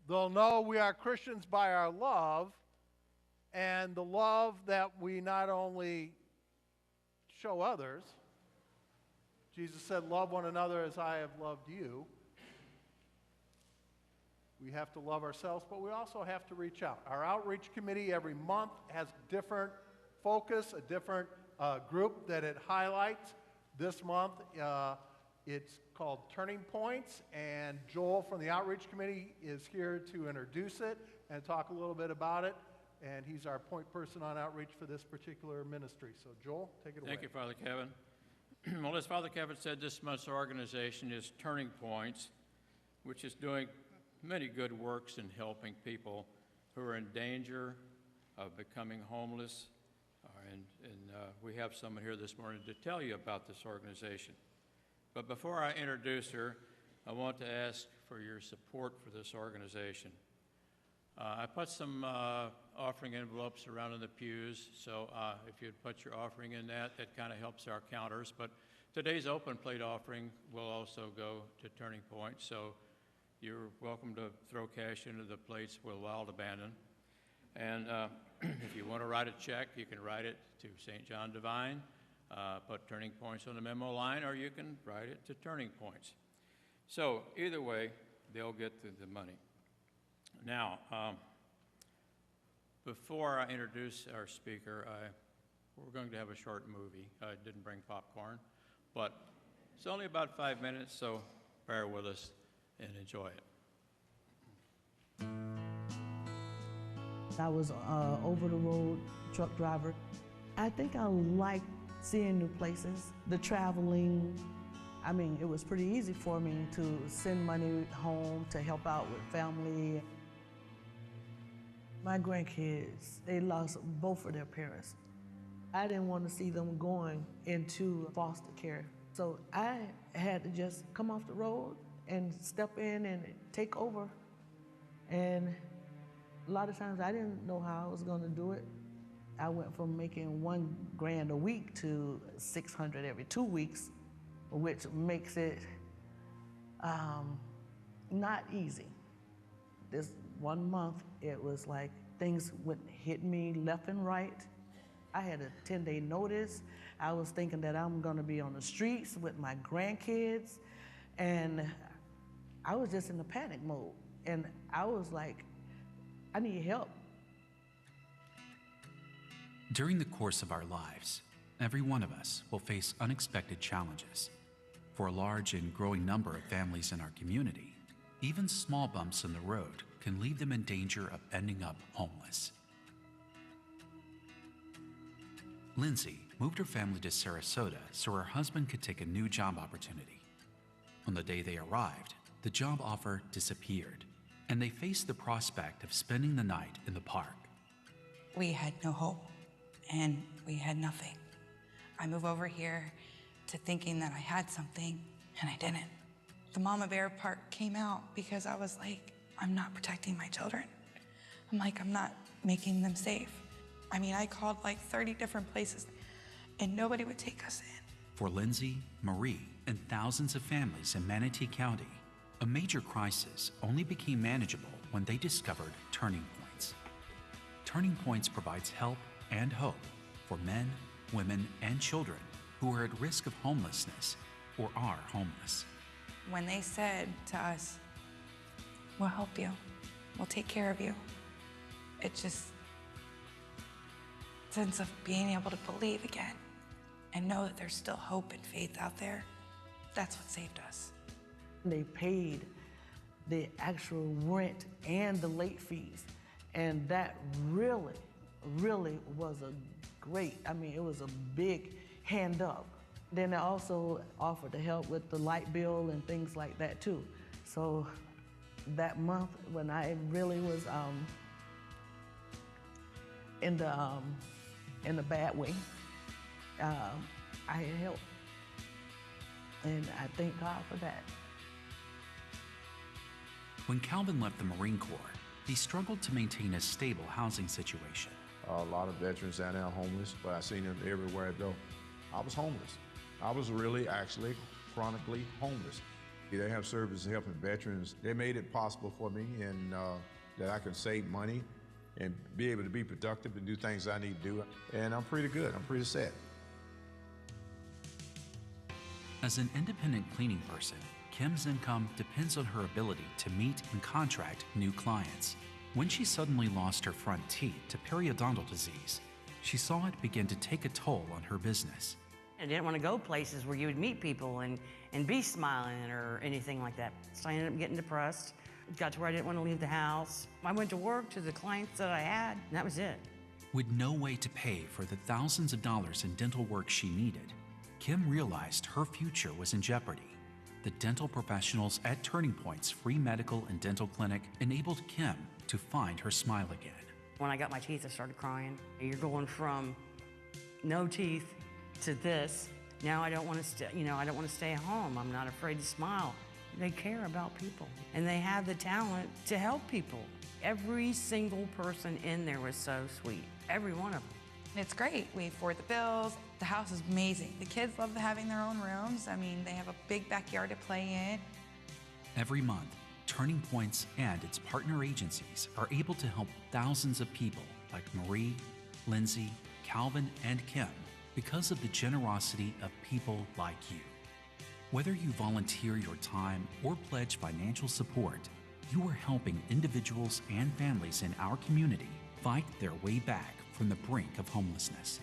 They'll know we are Christians by our love, and the love that we not only show others. Jesus said, love one another as I have loved you. We have to love ourselves, but we also have to reach out. Our outreach committee every month has different focus, a different group that it highlights. This month, it's called Turning Points, and Joel from the outreach committee is here to introduce it and talk a little bit about it. And he's our point person on outreach for this particular ministry. So, Joel, take it away. Thank you, Father Kevin. Well, as Father Kevin said, this month's organization is Turning Points, which is doing many good works in helping people who are in danger of becoming homeless. We have someone here this morning to tell you about this organization. But before I introduce her, I want to ask for your support for this organization. I put some offering envelopes around in the pews, so if you'd put your offering in that kind of helps our counters. But today's open plate offering will also go to Turning Point, so you're welcome to throw cash into the plates with wild abandon. And if you want to write a check, you can write it to St. John Divine, put Turning Points on the memo line, or you can write it to Turning Points. So either way, they'll get the money. Now, before I introduce our speaker, we're going to have a short movie. I didn't bring popcorn, but it's only about 5 minutes, so bear with us and enjoy it. I was over-the-road truck driver. I think I like seeing new places, the traveling. I mean, it was pretty easy for me to send money home to help out with family. My grandkids, they lost both of their parents. I didn't want to see them going into foster care. So I had to just come off the road and step in and take over. And a lot of times I didn't know how I was going to do it. I went from making $1 grand a week to $600 every 2 weeks, which makes it not easy. This 1 month, it was like things would hit me left and right. I had a 10-day notice. I was thinking that I'm gonna be on the streets with my grandkids, and I was just in a panic mode. And I was like, I need help. During the course of our lives, every one of us will face unexpected challenges. For a large and growing number of families in our community, even small bumps in the road can leave them in danger of ending up homeless. Lindsay moved her family to Sarasota so her husband could take a new job opportunity. On the day they arrived, the job offer disappeared, and they faced the prospect of spending the night in the park. We had no hope, and we had nothing. I moved over here to thinking that I had something, and I didn't. The Mama Bear part came out because I was like, I'm not protecting my children. I'm like, I'm not making them safe. I mean, I called like 30 different places, and nobody would take us in. For Lindsay, Marie, and thousands of families in Manatee County, a major crisis only became manageable when they discovered Turning Points. Turning Points provides help and hope for men, women, and children who are at risk of homelessness or are homeless. When they said to us, we'll help you, we'll take care of you, it just, sense of being able to believe again and know that there's still hope and faith out there, that's what saved us. They paid the actual rent and the late fees, and that really, really was a great, I mean, it was a big hand up. Then they also offered to help with the light bill and things like that too. So that month when I really was in the bad way, I had help. And I thank God for that. When Calvin left the Marine Corps, he struggled to maintain a stable housing situation. A lot of veterans down there are homeless, but I seen them everywhere I go. I was homeless. I was really actually chronically homeless. They have services helping veterans. They made it possible for me and that I can save money and be able to be productive and do things I need to do. And I'm pretty good. I'm pretty set. As an independent cleaning person, Kim's income depends on her ability to meet and contract new clients. When she suddenly lost her front teeth to periodontal disease, she saw it begin to take a toll on her business. I didn't want to go places where you would meet people and be smiling or anything like that. So I ended up getting depressed. It got to where I didn't want to leave the house. I went to work to the clients that I had, and that was it. With no way to pay for the thousands of dollars in dental work she needed, Kim realized her future was in jeopardy. The dental professionals at Turning Point's free medical and dental clinic enabled Kim to find her smile again. When I got my teeth, I started crying. You're going from no teeth to this. Now I don't want to stay, I don't want to stay at home. I'm not afraid to smile. They care about people, and they have the talent to help people. Every single person in there was so sweet, every one of them. It's great. We afford the bills. The house is amazing. The kids love having their own rooms. I mean, they have a big backyard to play in. Every month, Turning Points and its partner agencies are able to help thousands of people like Marie, Lindsay, Calvin, and Kim because of the generosity of people like you. Whether you volunteer your time or pledge financial support, you are helping individuals and families in our community fight their way back from the brink of homelessness.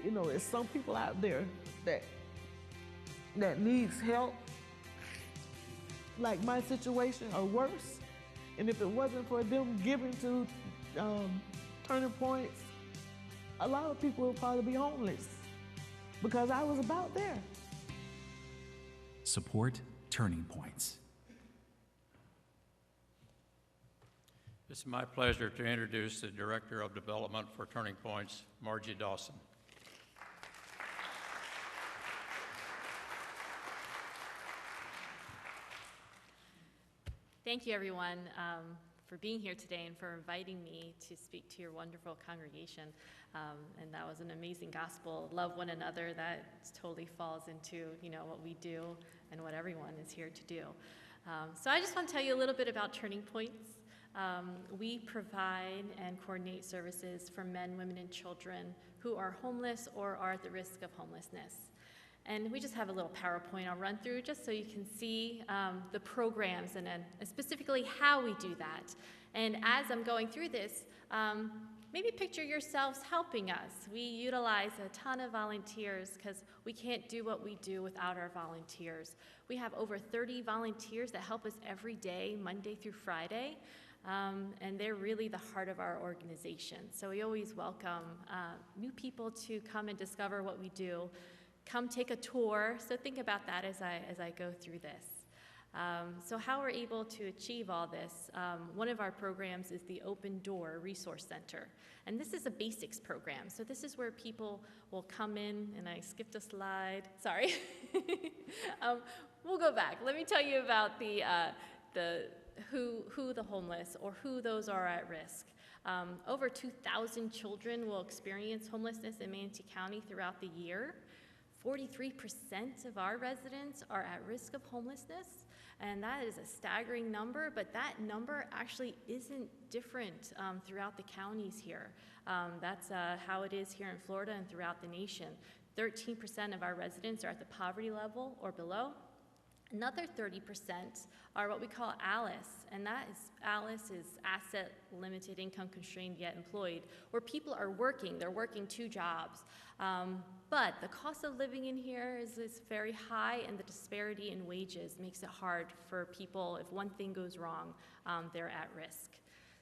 There's some people out there that needs help, like my situation, or worse. And if it wasn't for them giving to Turning Points, a lot of people would probably be homeless because I was about there. Support Turning Points. It's my pleasure to introduce the Director of Development for Turning Points, Margie Dawson. Thank you, everyone, for being here today and for inviting me to speak to your wonderful congregation. And that was an amazing gospel. Love one another. That totally falls into what we do and what everyone is here to do. So I just want to tell you a little bit about Turning Points. We provide and coordinate services for men, women, and children who are homeless or are at the risk of homelessness. And we just have a little PowerPoint I'll run through just so you can see the programs and specifically how we do that. And as I'm going through this, maybe picture yourselves helping us. We utilize a ton of volunteers because we can't do what we do without our volunteers. We have over 30 volunteers that help us every day, Monday through Friday. And they're really the heart of our organization. So we always welcome new people to come and discover what we do. Come take a tour. So think about that as I go through this. So how we're able to achieve all this, one of our programs is the Open Door Resource Center. And this is a basics program. So this is where people will come in, and I skipped a slide, sorry. We'll go back. Let me tell you about who the homeless or who those are at risk. Over 2,000 children will experience homelessness in Manatee County throughout the year. 43% of our residents are at risk of homelessness, and that is a staggering number, but that number actually isn't different throughout the counties here. That's how it is here in Florida and throughout the nation. 13% of our residents are at the poverty level or below. Another 30% are what we call ALICE, and ALICE is asset limited, income constrained yet employed, where people are working, they're working 2 jobs. But the cost of living in here is very high, and the disparity in wages makes it hard for people. If one thing goes wrong, they're at risk.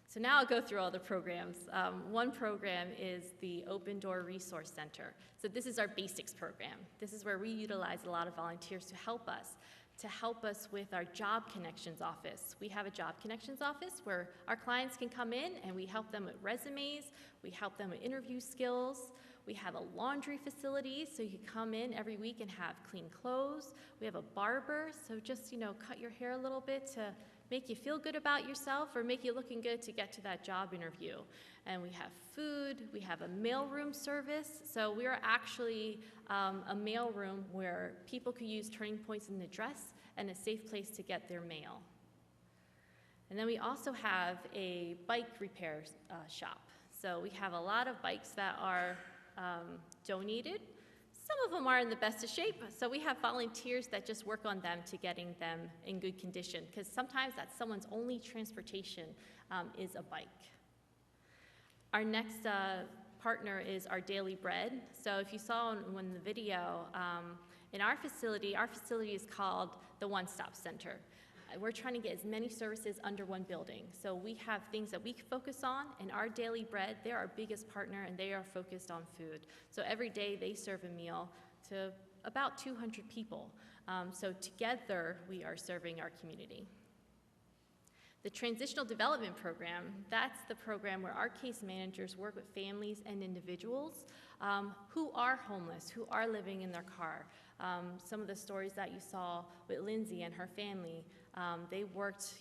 So now I'll go through all the programs. One program is the Open Door Resource Center. So this is our basics program. This is where we utilize a lot of volunteers to help us with our Job Connections office. We have a Job Connections office where our clients can come in and we help them with resumes, we help them with interview skills. We have a laundry facility, so you can come in every week and have clean clothes. We have a barber, so just cut your hair a little bit to make you feel good about yourself or make you looking good to get to that job interview. And we have food, we have a mailroom service. So we are actually a mailroom where people could use Turning Points in the address and a safe place to get their mail. And then we also have a bike repair shop. So we have a lot of bikes that are donated. Some of them are in the best of shape, so we have volunteers that just work on them to getting them in good condition, because sometimes that's someone's only transportation is a bike. Our next partner is our Daily Bread. So if you saw in the video, in our facility is called the One Stop Center. We're trying to get as many services under one building. So we have things that we focus on, and our Daily Bread, they're our biggest partner, and they are focused on food. So every day they serve a meal to about 200 people. So together we are serving our community. The Transitional Development Program, that's the program where our case managers work with families and individuals who are homeless, who are living in their car. Some of the stories that you saw with Lindsay and her family, they worked,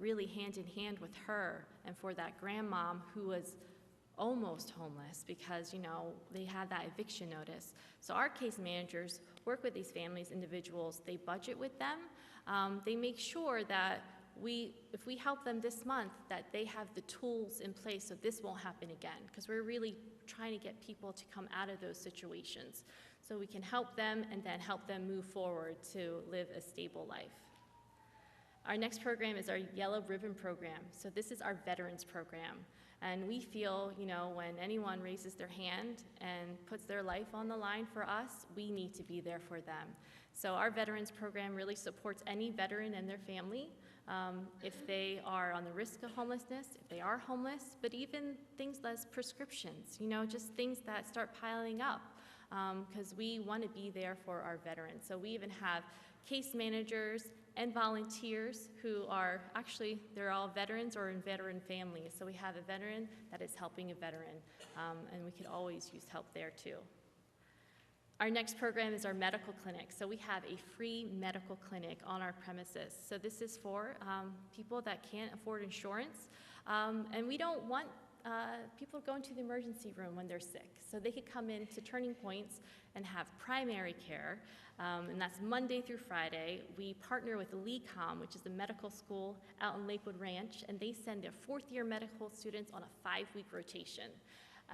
really hand in hand with her and for that grandmom who was almost homeless because, they had that eviction notice. So our case managers work with these families, individuals, they budget with them, they make sure that if we help them this month, that they have the tools in place so this won't happen again, because we're really trying to get people to come out of those situations so we can help them and then help them move forward to live a stable life. Our next program is our Yellow Ribbon Program. So this is our veterans program. And we feel, when anyone raises their hand and puts their life on the line for us, we need to be there for them. So our veterans program really supports any veteran and their family. If they are on the risk of homelessness, if they are homeless, but even things like prescriptions, just things that start piling up, because we want to be there for our veterans. So we even have case managers and volunteers who are actually, they're all veterans or in veteran families. So we have a veteran that is helping a veteran, and we could always use help there too. Our next program is our medical clinic. So we have a free medical clinic on our premises. So this is for people that can't afford insurance, and we don't want people going to the emergency room when they're sick. So they could come in to Turning Points and have primary care, and that's Monday through Friday. We partner with LECOM, which is the medical school out in Lakewood Ranch, and they send their fourth-year medical students on a 5-week rotation.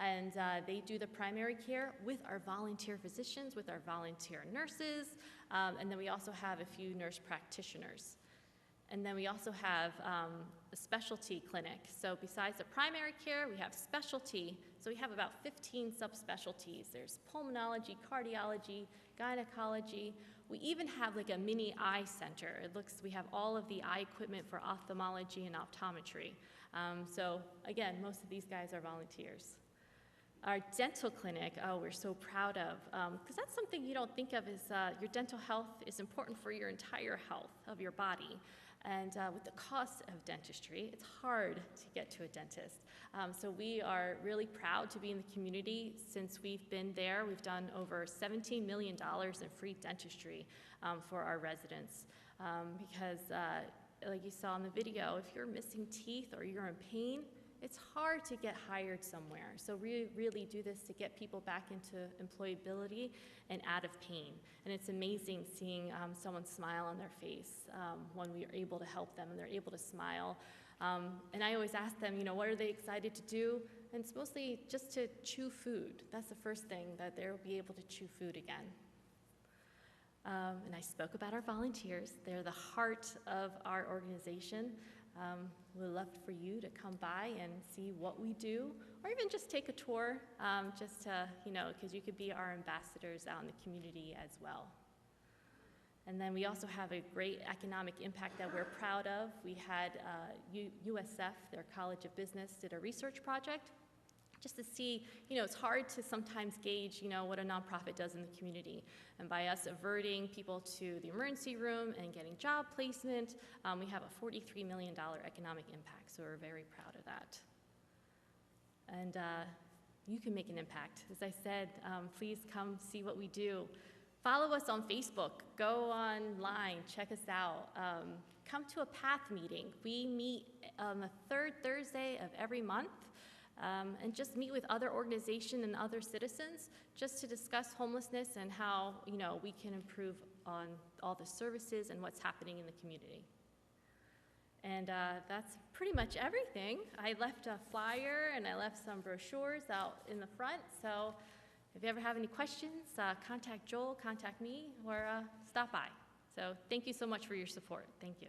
And they do the primary care with our volunteer physicians, with our volunteer nurses, and then we also have a few nurse practitioners. And then we also have a specialty clinic. So besides the primary care, we have specialty. So we have about 15 subspecialties. There's pulmonology, cardiology, gynecology. We even have like a mini eye center. We have all of the eye equipment for ophthalmology and optometry. So again, most of these guys are volunteers. Our dental clinic, we're so proud of, because that's something you don't think of as your dental health is important for your entire health of your body. And with the cost of dentistry, it's hard to get to a dentist. So we are really proud to be in the community. Since we've been there, we've done over $17 million in free dentistry for our residents. Because like you saw in the video, if you're missing teeth or you're in pain, it's hard to get hired somewhere. So we really do this to get people back into employability and out of pain. And it's amazing seeing someone smile on their face when we are able to help them and they're able to smile. And I always ask them, what are they excited to do? And it's mostly just to chew food. That's the first thing, that they'll be able to chew food again. And I spoke about our volunteers. They're the heart of our organization. We'd love for you to come by and see what we do, or even just take a tour, just to, because you could be our ambassadors out in the community as well. And then we also have a great economic impact that we're proud of. We had USF, their College of Business, did a research project just to see, it's hard to sometimes gauge, what a nonprofit does in the community. And by us averting people to the emergency room and getting job placement, we have a $43 million economic impact, so we're very proud of that. And you can make an impact. As I said, please come see what we do. Follow us on Facebook, go online, check us out. Come to a PATH meeting. We meet on the third Thursday of every month. And just meet with other organizations and other citizens just to discuss homelessness and how we can improve on all the services and what's happening in the community. And that's pretty much everything. I left a flyer and I left some brochures out in the front, so if you ever have any questions, contact Joel, contact me, or stop by. So thank you so much for your support. Thank you.